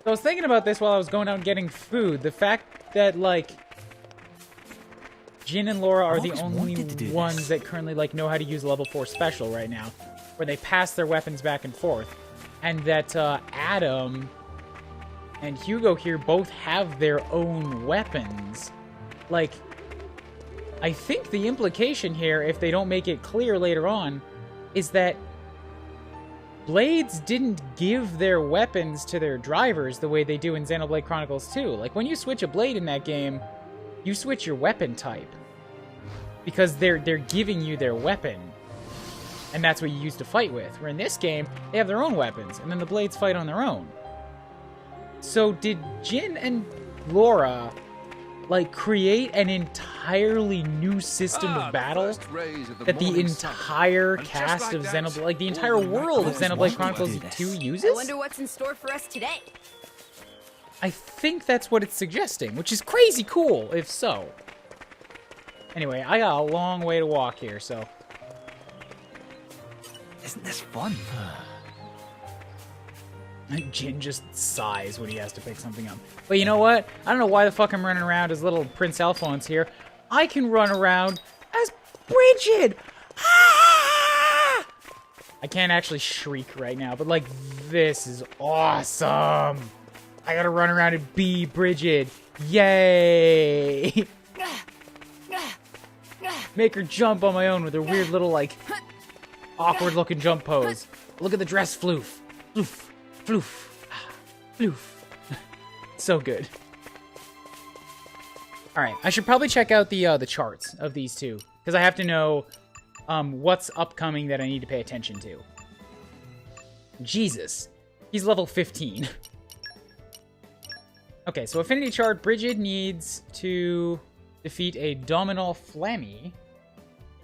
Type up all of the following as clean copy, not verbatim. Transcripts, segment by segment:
So I was thinking about this while I was going out and getting food. The fact that, like, Jin and Laura are the only ones that currently, like, know how to use level 4 special right now, where they pass their weapons back and forth. And that Adam and Hugo here both have their own weapons. Like, I think the implication here, if they don't make it clear later on, is that Blades didn't give their weapons to their drivers the way they do in Xenoblade Chronicles 2. Like, when you switch a blade in that game, you switch your weapon type. Because they're giving you their weapon. And that's what you use to fight with. Where in this game, they have their own weapons, and then the Blades fight on their own. So did Jin and Laura, like, create an entirely new system of battle that the entire cast of Xenoblade, like the entire world of Xenoblade Chronicles 2 uses? I wonder what's in store for us today. I think that's what it's suggesting, which is crazy cool, if so. Anyway, I got a long way to walk here, so... Isn't this fun? Jin just sighs when he has to pick something up. But you know what? I don't know why the fuck I'm running around as little Prince Alphonse here. I can run around as Bridget! Ah! I can't actually shriek right now, but like, this is awesome! I gotta run around and be Bridget. Yay! Make her jump on my own with her weird little, like, awkward looking jump pose. Look at the dress floof. Floof. Floof. Floof. So good. Alright, I should probably check out the charts of these two. Because I have to know what's upcoming that I need to pay attention to. Jesus. He's level 15. Okay, so affinity chart, Bridget needs to defeat a Dominal Flammy.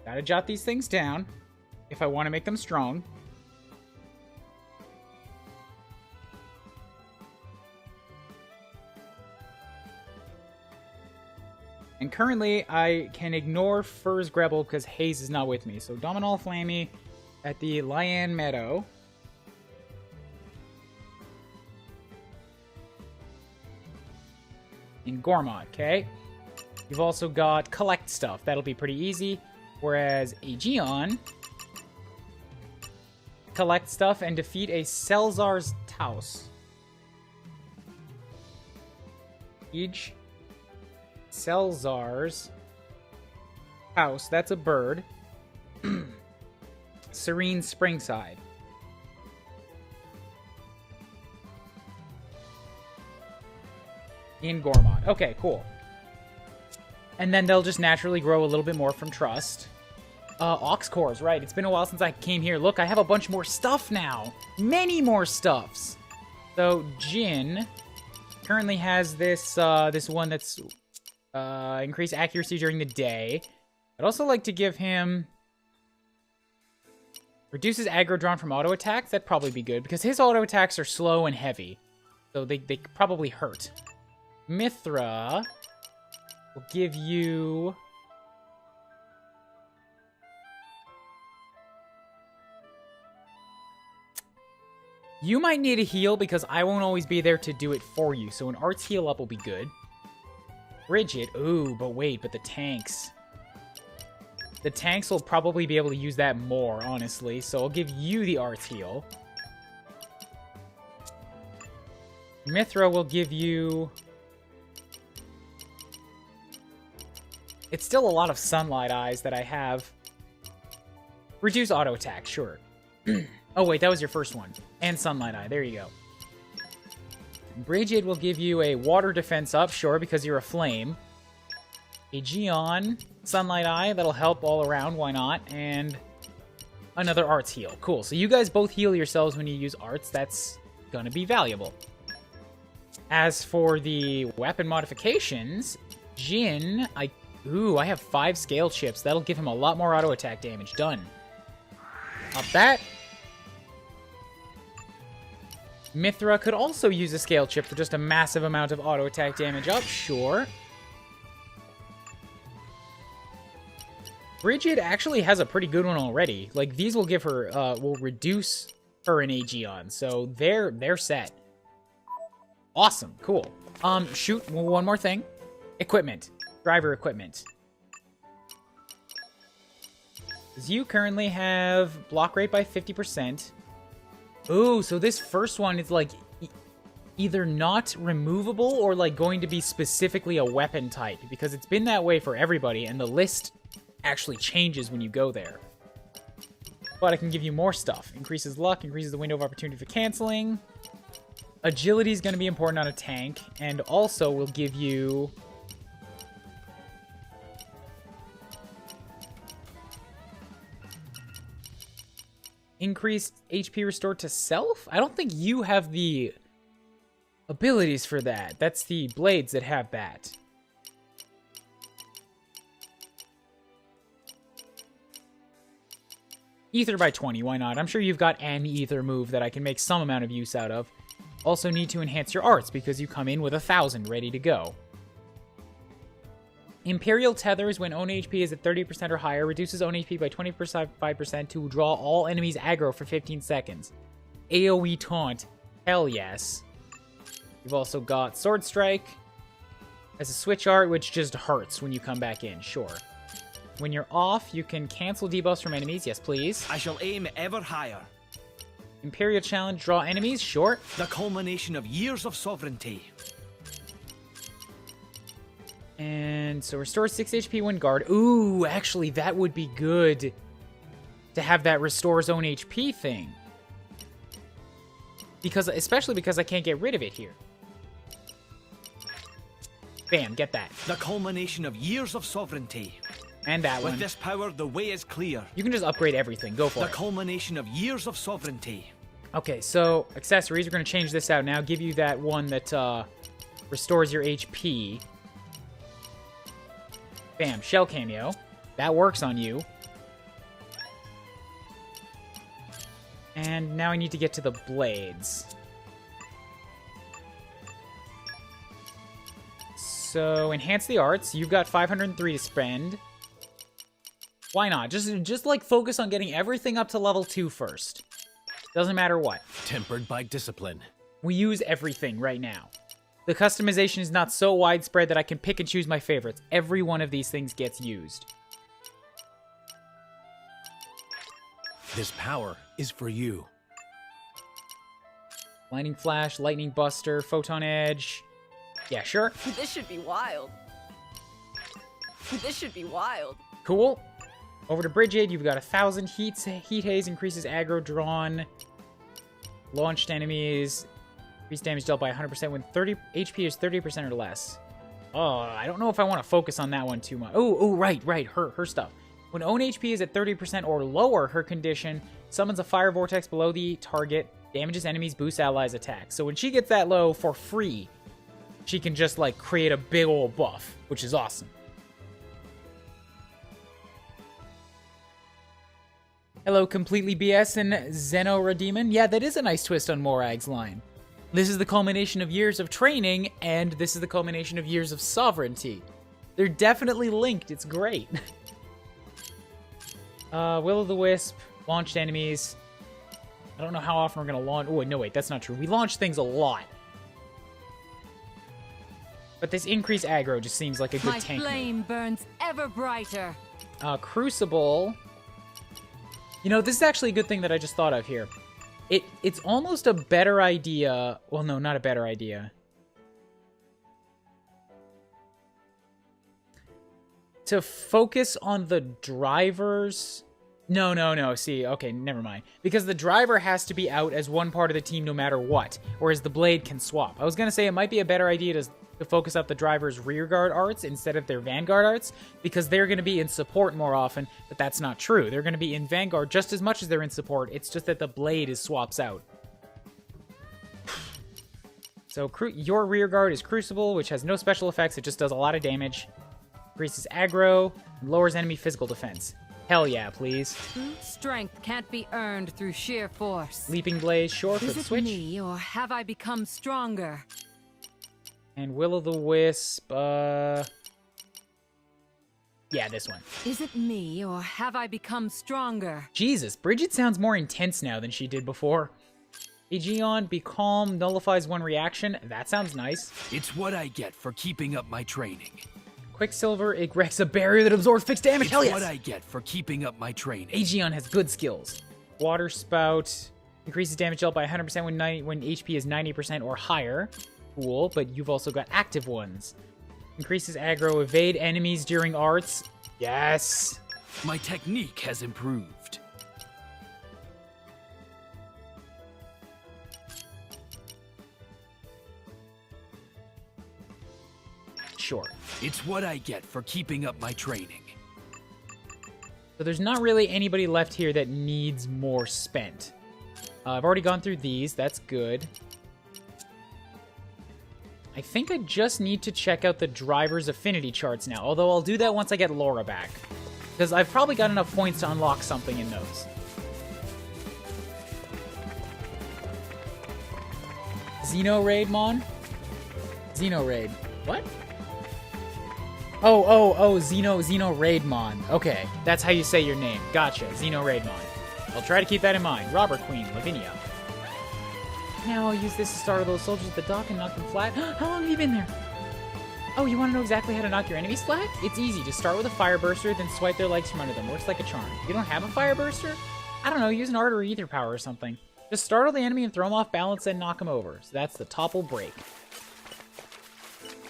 Gotta jot these things down if I want to make them strong. And currently, I can ignore Fur's Grebel because Hayes is not with me. So Dominal Flammy at the Lian Meadow. In Gormott, okay? You've also got Collect Stuff. That'll be pretty easy. Whereas Aegeon... Collect stuff and defeat a Selzar's Taos. Each Selzar's House. That's a bird. Serene Springside. In Gormott. Okay, cool. And then they'll just naturally grow a little bit more from Trust. Ox cores, right. It's been a while since I came here. Look, I have a bunch more stuff now. Many more stuffs. So, Jin currently has this this one that's increased accuracy during the day. I'd also like to give him... Reduces aggro drawn from auto attacks. That'd probably be good, because his auto attacks are slow and heavy. So they probably hurt. Mithra will give you... You might need a heal because I won't always be there to do it for you. So an arts heal up will be good. Bridget. Ooh, but wait, but the tanks. The tanks will probably be able to use that more, honestly. So I'll give you the arts heal. Mithra will give you... It's still a lot of Sunlight Eyes that I have. Reduce auto attack, sure. Oh, wait, that was your first one. And Sunlight Eye. There you go. Bridget will give you a water defense up, sure, because you're a flame. Aegeon, Sunlight Eye, that'll help all around, why not? And another arts heal. Cool, so you guys both heal yourselves when you use arts. That's gonna be valuable. As for the weapon modifications, Jin, I have 5 scale chips. That'll give him a lot more auto attack damage. Done. Up that. Mithra could also use a scale chip for just a massive amount of auto attack damage up, sure. Bridget actually has a pretty good one already. Like, these will give her, will reduce her and Aegeon, so they're set. Awesome. Cool. Shoot, one more thing. Equipment. Driver equipment. You currently have block rate by 50%. Ooh, so this first one is like either not removable or like going to be specifically a weapon type, because it's been that way for everybody and the list actually changes when you go there. But I can give you more stuff. Increases luck, increases the window of opportunity for canceling. Agility is going to be important on a tank, and also will give you... increased HP restored to self? I don't think you have the abilities for that. That's the blades that have that. Ether by 20, why not? I'm sure you've got an ether move that I can make some amount of use out of. Also need to enhance your arts because you come in with 1,000 ready to go. Imperial Tethers, when own HP is at 30% or higher, reduces own HP by 25% to draw all enemies aggro for 15 seconds. AoE Taunt, hell yes. You've also got Sword Strike as a switch art, which just hurts when you come back in, sure. When you're off, you can cancel debuffs from enemies, yes please. I shall aim ever higher. Imperial Challenge, draw enemies, sure. The culmination of years of sovereignty. And so restore 6 HP when guard. Ooh, actually, that would be good to have that restore zone HP thing. Especially because I can't get rid of it here. Bam, get that. The culmination of years of sovereignty. And that one. With this power, the way is clear. You can just upgrade everything. Go for it. The culmination of years of sovereignty. Okay, so accessories, we're going to change this out now. Give you that one that restores your HP. Bam, shell cameo. That works on you. And now I need to get to the blades. So, enhance the arts. You've got 503 to spend. Why not? Just like focus on getting everything up to level 2 first. Doesn't matter what. Tempered by discipline. We use everything right now. The customization is not so widespread that I can pick and choose my favorites. Every one of these things gets used. This power is for you. Lightning Flash, Lightning Buster, Photon Edge. Yeah, sure. This should be wild. This should be wild. Cool. Over to Bridget, you've got 1,000 Heat Haze, increases aggro drawn. Launched enemies. Increased damage dealt by 100% when 30 HP is 30% or less. Oh, I don't know if I want to focus on that one too much. Oh, right. Her stuff. When own HP is at 30% or lower, her condition summons a fire vortex below the target, damages enemies, boosts allies' attacks. So when she gets that low for free, she can just like create a big old buff, which is awesome. Hello, Completely BS and Zeno Redeeman. Yeah, that is a nice twist on Morag's line. This is the culmination of years of training, and this is the culmination of years of sovereignty. They're definitely linked. It's great. Will-o'-the-Wisp, launched enemies. I don't know how often we're going to launch... Oh, no, wait, that's not true. We launch things a lot. But this increased aggro just seems like a good tank. My flame burns ever brighter. Crucible. You know, this is actually a good thing that I just thought of here. It's almost a better idea... Well, no, not a better idea. To focus on the drivers... No. See, okay, never mind. Because the driver has to be out as one part of the team no matter what. Whereas the blade can swap. I was going to say it might be a better idea to focus up the driver's rearguard arts instead of their vanguard arts, because they're going to be in support more often, but that's not true. They're going to be in vanguard just as much as they're in support. It's just that the blade is swaps out. So your rearguard is Crucible, which has no special effects. It just does a lot of damage. Increases aggro, and lowers enemy physical defense. Hell yeah, please. Strength can't be earned through sheer force. Leaping Blaze, sure, for the Is it switch. me, or have I become stronger? And Will-o'-the-Wisp, yeah, this one. Is it me, or have I become stronger? Jesus, Bridget sounds more intense now than she did before. Aegeon, be calm, nullifies one reaction. That sounds nice. It's what I get for keeping up my training. Quicksilver, it erects a barrier that absorbs fixed damage. It's Hell yes! what I get for keeping up my training. Aegeon has good skills. Water Spout increases damage dealt by 100% when HP is 90% or higher. Cool, but you've also got active ones. Increases aggro, evade enemies during arts. Yes! My technique has improved. Sure. It's what I get for keeping up my training. So there's not really anybody left here that needs more spent. I've already gone through these. That's good. I think I just need to check out the driver's affinity charts now, although I'll do that once I get Laura back. Because I've probably got enough points to unlock something in those. Xeno Raid, Mon? Xeno Raid. What? Oh, Xeno Raidmon. Okay, that's how you say your name. Gotcha, Xeno Raidmon. I'll try to keep that in mind. Robert Queen, Lavinia. Now I'll use this to startle those soldiers at the dock and knock them flat. How long have you been there? Oh, you want to know exactly how to knock your enemies flat? It's easy. Just start with a fire burster, then swipe their legs from under them. Works like a charm. You don't have a fire burster? I don't know, use an art or ether power or something. Just startle the enemy and throw them off balance and knock them over. So that's the topple break.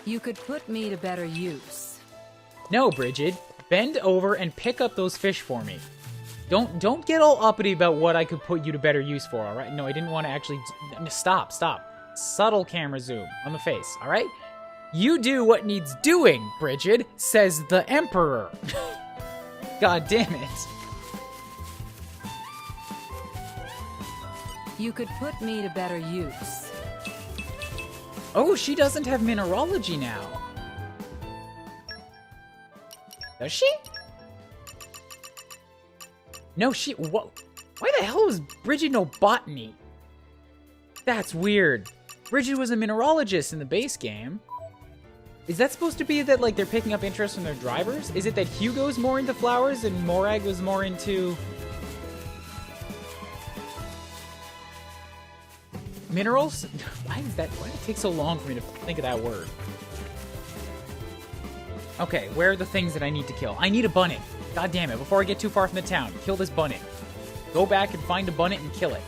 You could put me to better use. No, Bridget. Bend over and pick up those fish for me. Don't get all uppity about what I could put you to better use for, alright? No, I didn't want to actually... Stop. Subtle camera zoom on the face, alright? You do what needs doing, Bridget, says the Emperor. God damn it. You could put me to better use. Oh, she doesn't have mineralogy now. Does she? No, she... What? Why the hell was Bridget no botany? That's weird. Bridget was a mineralogist in the base game. Is that supposed to be that, like, they're picking up interest from their drivers? Is it that Hugo's more into flowers and Morag was more into... minerals? Why does it take so long for me to think of that word? Okay, where are the things that I need to kill? I need a bunnet. God damn it, before I get too far from the town, kill this bunnet. Go back and find a bunnet and kill it.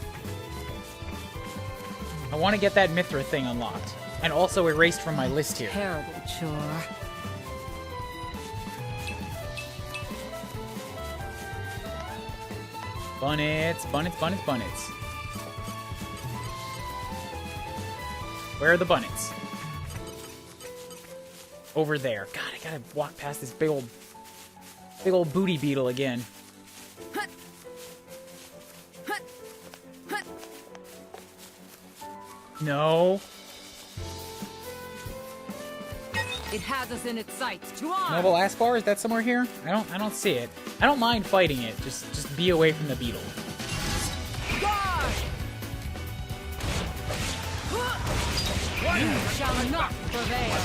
I want to get that Mithra thing unlocked. And also erased from my list here. Terrible chore. Bunnets. Where are the bunnets? Over there. God, I gotta walk past this big old booty beetle again. No. It has us in its sights. To arms! Noble Aspar, is that somewhere here? I don't see it. I don't mind fighting it. Just be away from the beetle. Guard! You shall not prevail.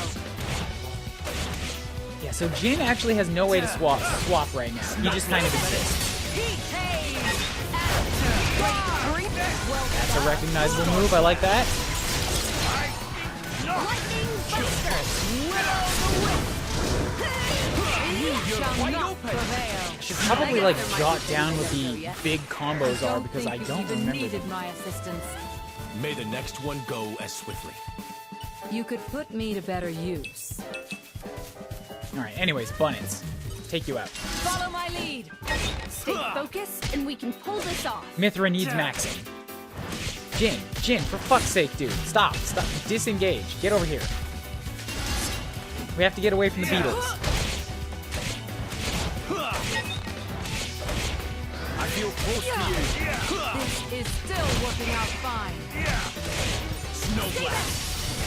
Yeah, so Jin actually has no way to swap right now. He just kind of exists. That's a recognizable move. I like that. I should probably like jot down what the big combos are because I don't remember them. My assistance. May the next one go as swiftly. You could put me to better use. Alright, anyways, bunnets. Take you out. Follow my lead. Stay focused and we can pull this off. Mithra needs maxing. Jin, for fuck's sake, dude. Stop. Disengage. Get over here. We have to get away from the beetles. I feel close to you. This is still working out fine. Snow blast.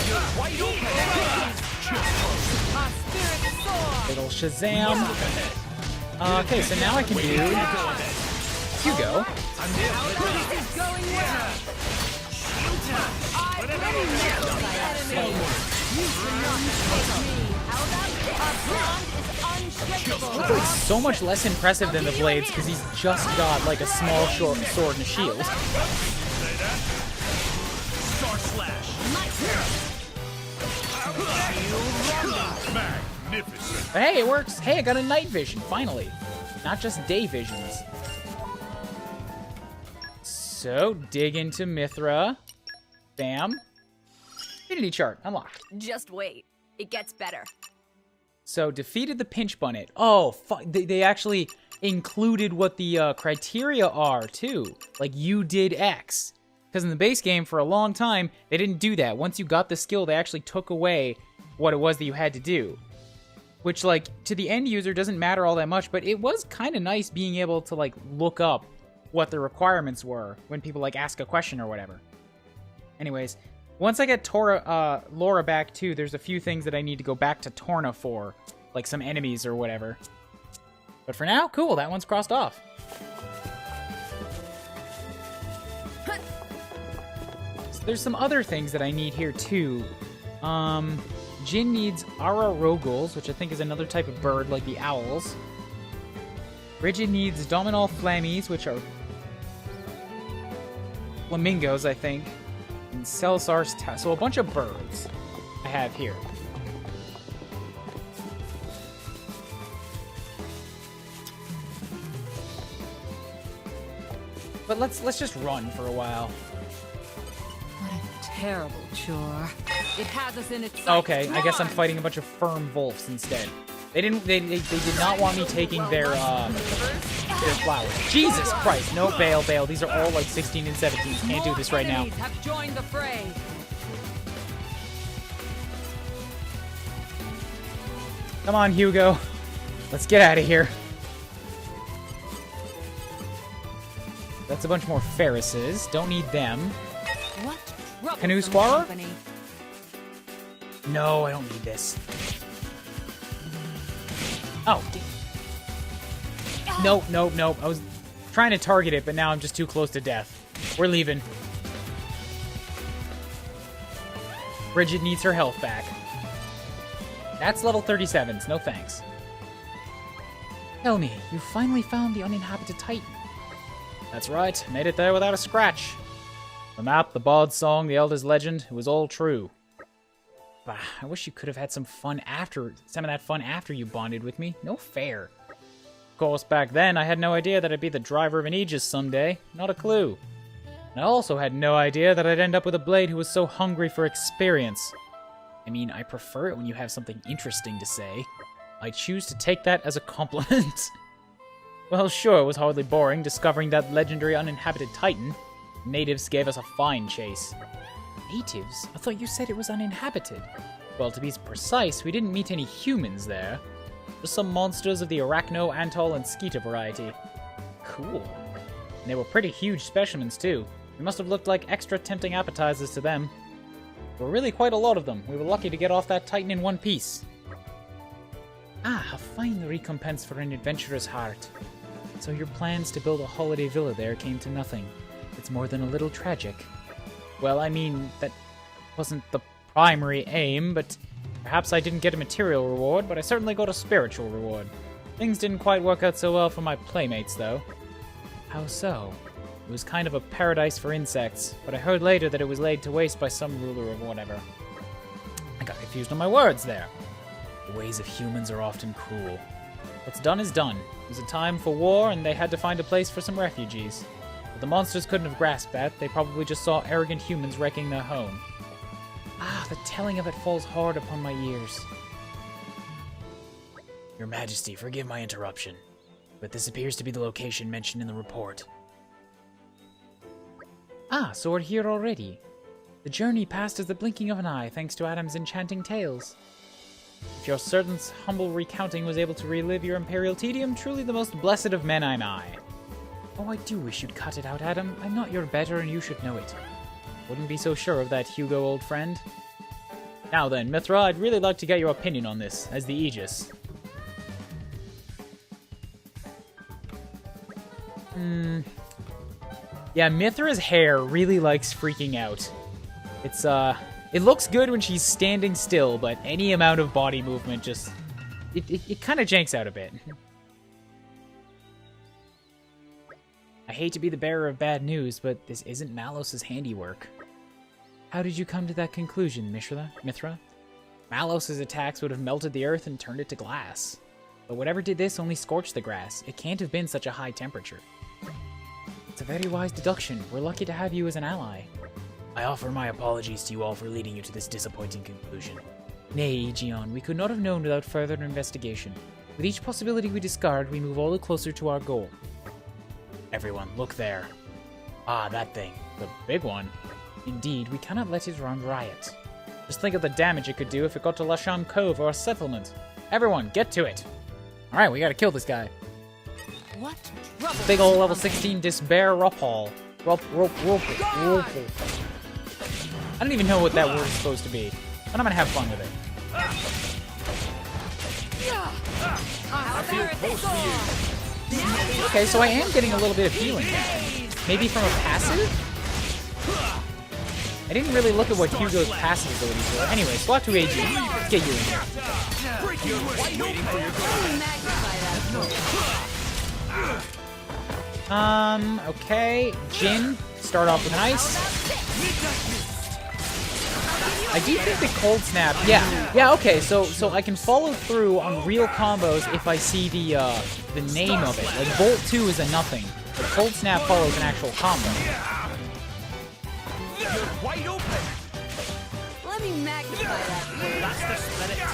You're wide open. Our spirit soar. Little Shazam. Okay, so now I can do Hugo. This is going well. I bring my enemy. You cannot take me. How about this? Our bond is unshakable. He's like so much less impressive than the Blades because he's just got like a small short sword and a shield. Magnificent. But hey, it works. Hey, I got a night vision, finally. Not just day visions. So, dig into Mithra. Bam. Affinity chart, unlocked. Just wait. It gets better. So, defeated the pinch bunnet. Oh, fuck. They actually included what the criteria are, too. Like, you did X. Because in the base game, for a long time, they didn't do that. Once you got the skill, they actually took away what it was that you had to do. Which, like, to the end user doesn't matter all that much, but it was kind of nice being able to, like, look up what the requirements were when people, like, ask a question or whatever. Anyways, once I get Laura back, too, there's a few things that I need to go back to Torna for. Like, some enemies or whatever. But for now, cool, that one's crossed off. So there's some other things that I need here, too. Jin needs Ara Rogals, which I think is another type of bird, like the owls. Bridget needs Dominal Flammies, which are flamingos, I think. And Celsar's so a bunch of birds I have here. But let's just run for a while. What a terrible chore. It has us in its sights. Okay, I guess I'm fighting a bunch of firm wolves instead. They did not want me taking their flowers. Jesus Christ, no, bail. These are all like 16 and 17. Can't do this right now. Have joined the fray. Come on, Hugo. Let's get out of here. That's a bunch more Ferrises. Don't need them. What? Canoe Squarer? No, I don't need this. Oh. Nope. I was trying to target it, but now I'm just too close to death. We're leaving. Bridget needs her health back. That's level 37s. No thanks. Tell me, you finally found the uninhabited Titan. That's right. Made it there without a scratch. The map, the bard song, the Elder's legend, it was all true. Bah, I wish you could have had some of that fun after you bonded with me. No fair. Of course, back then, I had no idea that I'd be the driver of an Aegis someday. Not a clue. And I also had no idea that I'd end up with a blade who was so hungry for experience. I mean, I prefer it when you have something interesting to say. I choose to take that as a compliment. Well, sure, it was hardly boring discovering that legendary uninhabited Titan. Natives gave us a fine chase. Natives? I thought you said it was uninhabited. Well, to be precise, we didn't meet any humans there. Just some monsters of the Arachno, Antol, and Skeeter variety. Cool. And they were pretty huge specimens, too. They must have looked like extra tempting appetizers to them. There were really quite a lot of them. We were lucky to get off that Titan in one piece. Ah, a fine recompense for an adventurer's heart. So your plans to build a holiday villa there came to nothing. It's more than a little tragic. Well, I mean, that wasn't the primary aim, but perhaps I didn't get a material reward, but I certainly got a spiritual reward. Things didn't quite work out so well for my playmates, though. How so? It was kind of a paradise for insects, but I heard later that it was laid to waste by some ruler of whatever. I got confused on my words there. The ways of humans are often cruel. What's done is done. It was a time for war, and they had to find a place for some refugees. But the monsters couldn't have grasped that. They probably just saw arrogant humans wrecking their home. Ah, the telling of it falls hard upon my ears. Your Majesty, forgive my interruption, but this appears to be the location mentioned in the report. Ah, so we're here already. The journey passed as the blinking of an eye, thanks to Adam's enchanting tales. If your servant's humble recounting was able to relive your imperial tedium, truly the most blessed of men am I. Oh, I do wish you'd cut it out, Adam. I'm not your better, and you should know it. Wouldn't be so sure of that, Hugo, old friend. Now then, Mithra, I'd really like to get your opinion on this, as the Aegis. Yeah, Mithra's hair really likes freaking out. It looks good when she's standing still, but any amount of body movement just... It kind of janks out a bit. I hate to be the bearer of bad news, but this isn't Malos' handiwork. How did you come to that conclusion, Mithra? Malos's attacks would have melted the earth and turned it to glass. But whatever did this only scorched the grass. It can't have been such a high temperature. It's a very wise deduction. We're lucky to have you as an ally. I offer my apologies to you all for leading you to this disappointing conclusion. Nay, Aegeon, we could not have known without further investigation. With each possibility we discard, we move all the closer to our goal. Everyone, look there. Ah, that thing. The big one. Indeed, we cannot let it run riot. Just think of the damage it could do if it got to Lasham Cove or a settlement. Everyone, get to it! Alright, we gotta kill this guy. What? Big ol' level 16 Despair Ruphall. I don't even know what that word is supposed to be, but I'm gonna have fun with it. I feel close to you. Okay, so I am getting a little bit of healing. Maybe from a passive? I didn't really look at what Hugo's passive abilities were. Anyway, SWAT to AG. Let's get you in here. Waiting for your Okay. Jin, start off with an ice. I do think the cold snap, yeah, okay, so I can follow through on real combos if I see the name of it. Like, Volt 2 is a nothing, but cold snap follows an actual combo. You're wide open. Let me magnify that. That's the spirit.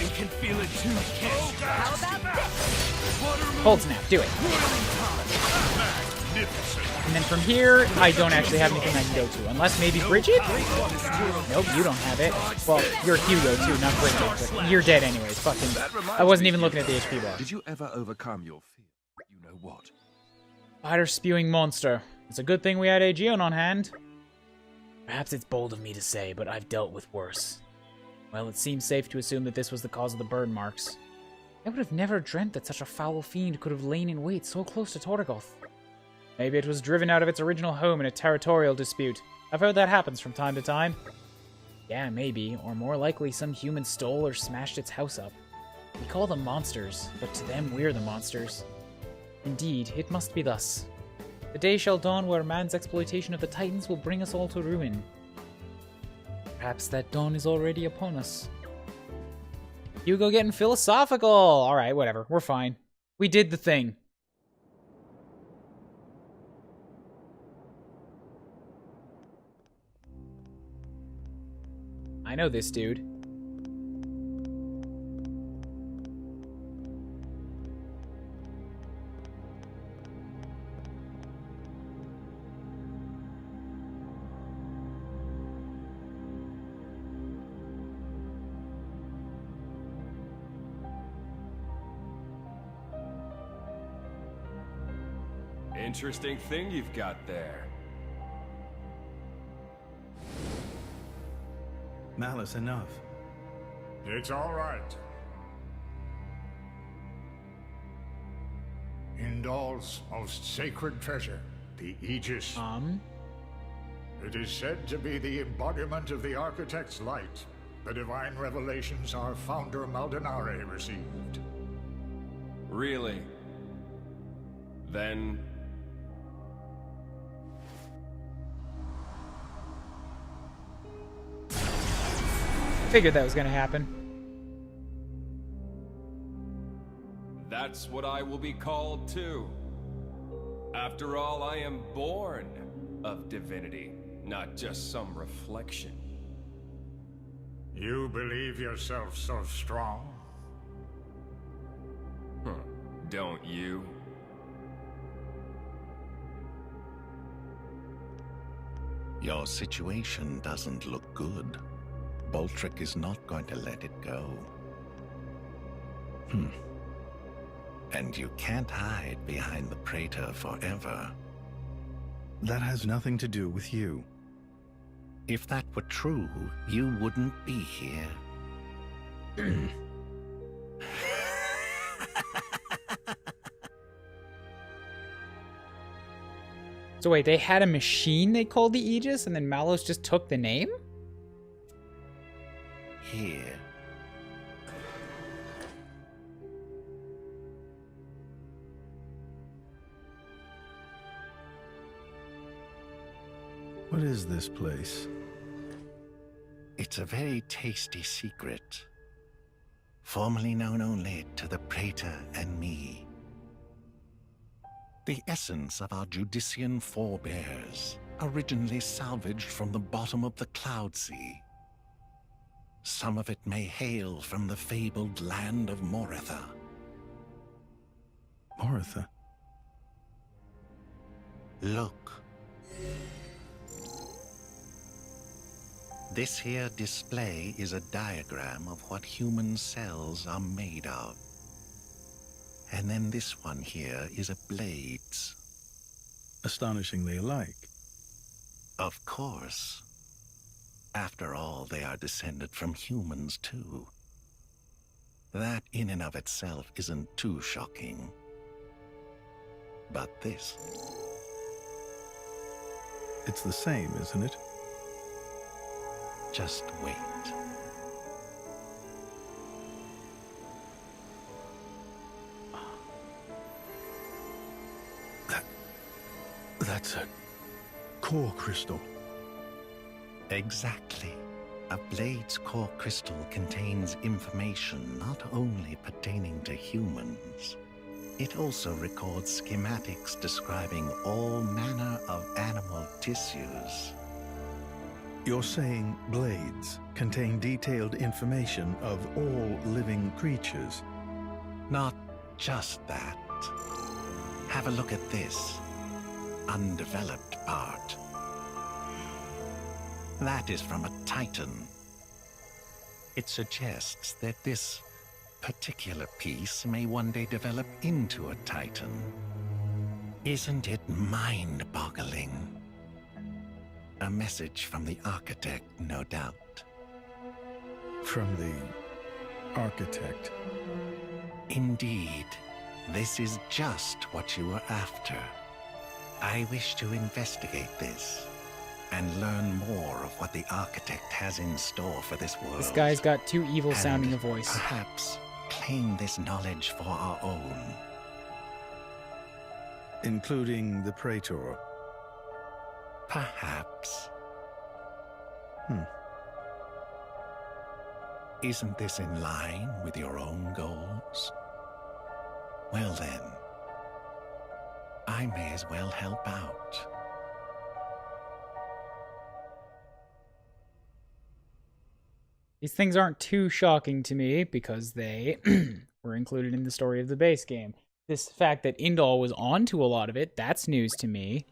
You can feel it too, kid. How about this? Cold snap, do it. And then from here, I don't actually have anything I can go to. Unless maybe Bridget? Nope, you don't have it. Well, you're Hugo too, not Bridget. But you're dead anyways. Fucking. I wasn't even looking at the HP bar. Did you ever overcome your fear? You know what? Spider spewing monster. It's a good thing we had Aegeon on hand. Perhaps it's bold of me to say, but I've dealt with worse. Well, it seems safe to assume that this was the cause of the burn marks. I would have never dreamt that such a foul fiend could have lain in wait so close to Torgoth. Maybe it was driven out of its original home in a territorial dispute. I've heard that happens from time to time. Yeah, maybe, or more likely some human stole or smashed its house up. We call them monsters, but to them we're the monsters. Indeed, it must be thus. The day shall dawn where man's exploitation of the Titans will bring us all to ruin. Perhaps that dawn is already upon us. Hugo getting philosophical! Alright, whatever, we're fine. We did the thing. I know this dude. Interesting thing you've got there. Malice, enough. It's all right. Indal's most sacred treasure, the Aegis. It is said to be the embodiment of the Architect's light, the divine revelations our founder Maldonare received. Really? Then... Figured that was gonna happen. That's what I will be called too. After all, I am born of divinity, not just some reflection. You believe yourself so strong? Don't you? Your situation doesn't look good. Boltrick is not going to let it go. And you can't hide behind the Praetor forever. That has nothing to do with you. If that were true, you wouldn't be here. So wait, they had a machine they called the Aegis, and then Malos just took the name? Here. What is this place? It's a very tasty secret, formerly known only to the Praetor and me. The essence of our Judician forebears, originally salvaged from the bottom of the Cloud Sea. Some of it may hail from the fabled land of Moritha. Moritha? Look. This here display is a diagram of what human cells are made of. And then this one here is a blade's. Astonishingly alike. Of course. After all, they are descended from humans, too. That in and of itself isn't too shocking. But this... It's the same, isn't it? Just wait. That's a core crystal. Exactly. A blade's core crystal contains information not only pertaining to humans. It also records schematics describing all manner of animal tissues. You're saying blades contain detailed information of all living creatures? Not just that. Have a look at this undeveloped part. That is from a Titan. It suggests that this particular piece may one day develop into a Titan. Isn't it mind-boggling? A message from the architect, no doubt. From the architect? Indeed. This is just what you were after. I wish to investigate this and learn more of what the architect has in store for this world. This guy's got too evil sounding a voice. Perhaps claim this knowledge for our own. Including the Praetor? Perhaps. Isn't this in line with your own goals? Well then, I may as well help out. These things aren't too shocking to me because they were included in the story of the base game. This fact that Indal was onto a lot of it, that's news to me.